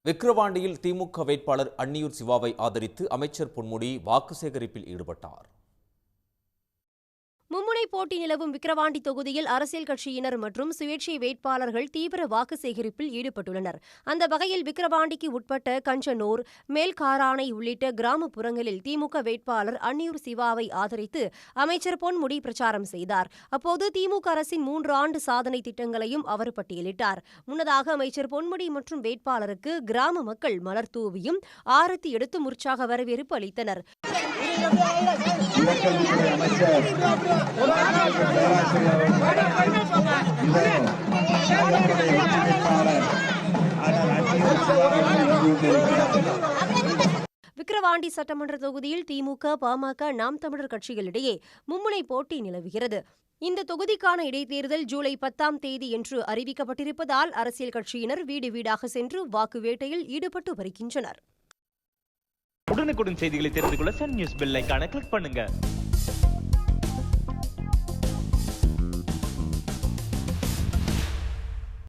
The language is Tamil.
விக்கிரவாண்டியில் திமுக வேட்பாளர் அன்னியூர் சிவாவை ஆதரித்து அமைச்சர் பொன்முடி வாக்கு சேகரிப்பில் ஈடுபட்டார். மும்முனை போட்டி நிலவும் விக்கிரவாண்டி தொகுதியில் அரசியல் கட்சியினர் மற்றும் சுயேட்சை வேட்பாளர்கள் தீவிர வாக்கு சேகரிப்பில் ஈடுபட்டுள்ளனர். அந்த வகையில் விக்கிரவாண்டிக்கு உட்பட்ட கஞ்சனூர், மேல்காரானை உள்ளிட்ட கிராமப்புறங்களில் திமுக வேட்பாளர் அன்னியூர் சிவாவை ஆதரித்து அமைச்சர் பொன்முடி பிரச்சாரம் செய்தார். அப்போது திமுக அரசின் 3 ஆண்டு சாதனை திட்டங்களையும் அவர் பட்டியலிட்டார். முன்னதாக அமைச்சர் பொன்முடி மற்றும் வேட்பாளருக்கு கிராம மக்கள் மலர் தூவியும் ஆரத்தி எடுத்தும் உற்சாக வரவேற்பு அளித்தனர். விக்கிரவாண்டி சட்டமன்ற தொகுதியில் திமுக, பாமக, நாம் தமிழர் கட்சிகளிடையே மும்முனை போட்டி நிலவுகிறது. இந்த தொகுதிக்கான இடைத்தேர்தல் ஜூலை 10ஆம் தேதியன்று அறிவிக்கப்பட்டிருப்பதால் அரசியல் கட்சியினர் வீடு வீடாக சென்று வாக்கு வேட்டையில் ஈடுபட்டு வருகின்றனர். உடனுக்குடன் செய்திகளை தெரிந்து கொள்ள சன் நியூஸ் பெல் ஐகானை கிளிக் பண்ணுங்க.